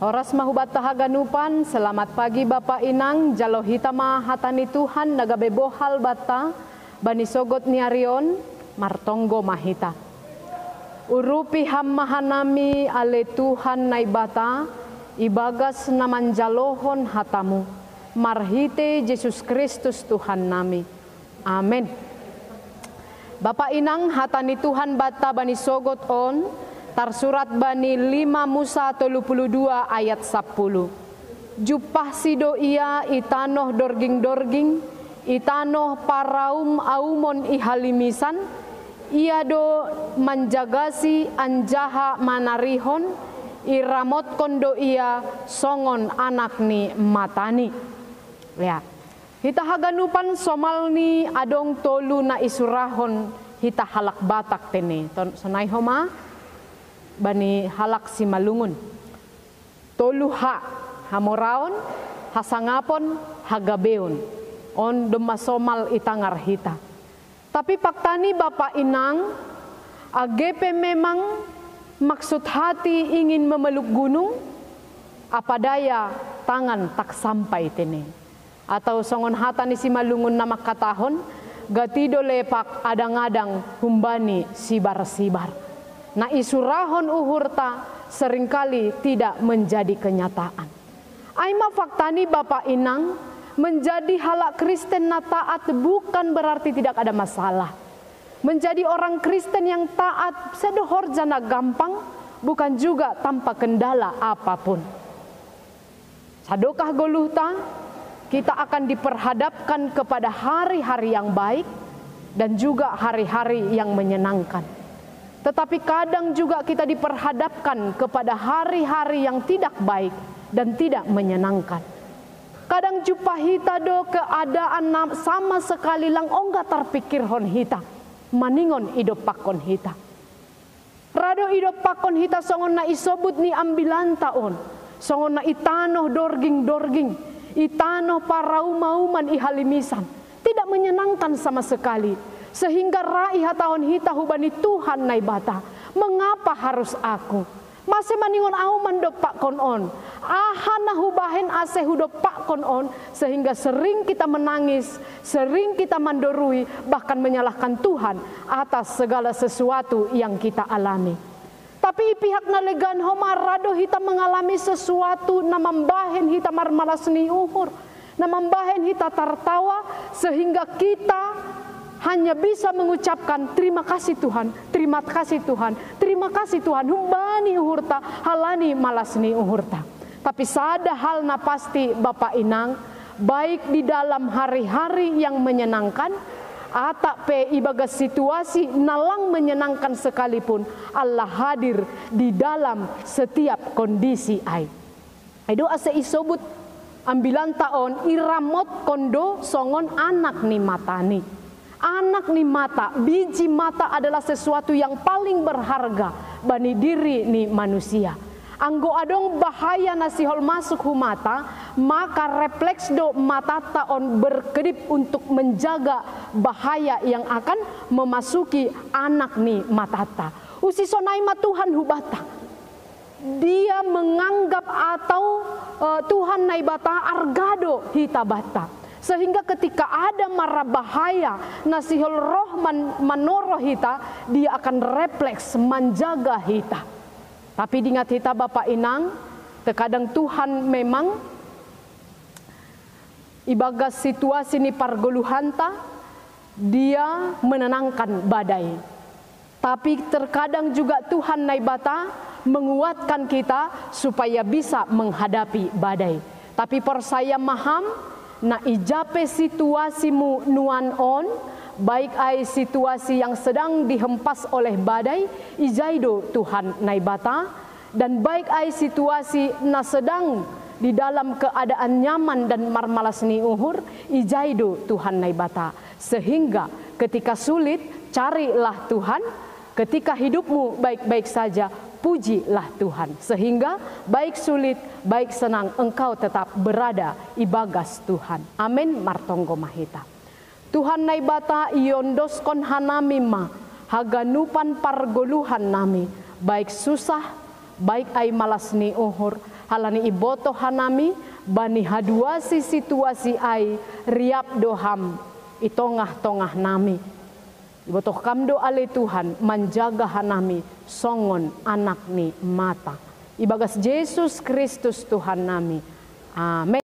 Oras mahubat tahaganupan, selamat pagi Bapak Inang, jalo hitama hatani Tuhan nagabebohal bata, bani sogot niarion, martonggo mahita. Urupi hammahanami ale Tuhan naibata, ibagas naman jalohon hatamu, marhite Yesus Kristus Tuhan nami. Amin. Bapak Inang hatani Tuhan bata bani sogot on, tarsurat bani 5 Musa 32 ayat 10. Jupah sido ia itanoh dorging-dorging, itanoh paraum aumon ihalimisan, ia do manjagasi anjaha manarihon, iramot kondo ia songon anak ni matani. Ya, hita haganupan somalni adong tolu na isurahon hita halak batak tene. Sonai homa bani halak si malungun. Tolu hamoraon, hasangapon, hagabeon. On demasomal itangar hita. Tapi paktani Bapak Inang, agepe memang maksud hati ingin memeluk gunung, apa daya tangan tak sampai tene. Atau songon hatani si malungun nama katahon, gatido lepak adang-adang humbani sibar-sibar. Na isurahon uhurta seringkali tidak menjadi kenyataan. Aima faktani Bapak Inang, menjadi halak Kristen na taat bukan berarti tidak ada masalah. Menjadi orang Kristen yang taat sedohor jana gampang, bukan juga tanpa kendala apapun. Sadokah goluhta, kita akan diperhadapkan kepada hari-hari yang baik dan juga hari-hari yang menyenangkan. Tetapi kadang juga kita diperhadapkan kepada hari-hari yang tidak baik dan tidak menyenangkan. Kadang jumpa hita do keadaan sama sekali lang ongga terpikir hon hita. Maningon idop pakon hita. Rado idop pakon hita songon na isobut ni ambilan taon. Songon na itanoh dorging-dorging. Itanoh paraumauman ihalimisan. Tidak menyenangkan sama sekali. Sehingga raiha tahun hita hubani Tuhan naibata. Mengapa harus aku? Masih maningon auman do pak konon. Ahana hubahen ase hudo pak konon. Sehingga sering kita menangis, sering kita mandorui, bahkan menyalahkan Tuhan atas segala sesuatu yang kita alami. Tapi pihak nalegan homarado hita mengalami sesuatu na membahen hita marmalasni uhur. Na membahen hita tertawa sehingga kita hanya bisa mengucapkan terima kasih Tuhan, terima kasih Tuhan, terima kasih Tuhan. Humbani uhurta, halani malasni uhurta. Tapi sada hal na pasti Bapak Inang, baik di dalam hari-hari yang menyenangkan, atak pe ibagas situasi nalang menyenangkan sekalipun, Allah hadir di dalam setiap kondisi ai. Itu ase isobut ambilan taon iramot kondo songon anak ni matani. Anak ni mata, biji mata adalah sesuatu yang paling berharga bani diri ni manusia. Anggo adong bahaya nasihol masuk humata, maka refleks do mata taon berkedip untuk menjaga bahaya yang akan memasuki anak ni matata. Usi sonai ma Tuhan hubata. Dia menganggap atau Tuhan naibata argado hitabata. Sehingga ketika ada mara bahaya nasihul roh manoro hita, dia akan refleks menjaga hita. Tapi diingat hita Bapak Inang, terkadang Tuhan memang ibagas situasi ni pargoluhanta, dia menenangkan badai. Tapi terkadang juga Tuhan naibata menguatkan kita supaya bisa menghadapi badai. Tapi persaya maham, na ijape situasimu nuan on, baik ai situasi yang sedang dihempas oleh badai, ijaido Tuhan naibata, dan baik ai situasi na sedang di dalam keadaan nyaman dan marmalasni uhur, ijaido Tuhan naibata. Sehingga ketika sulit, carilah Tuhan, ketika hidupmu baik-baik saja, pujilah Tuhan. Sehingga baik sulit, baik senang, engkau tetap berada ibagas Tuhan. Amin martonggo mahita. Tuhan naibata iondoskon hanami ma, haganupan pargoluhan nami. Baik susah, baik ai malasni uhur, halani iboto hanami bani haduasi situasi ai riap doham itongah-tongah nami. Iboto kamdo ale Tuhan menjaga hanami songon anak ni mata. Ibagas Yesus Kristus Tuhan nami. Amin.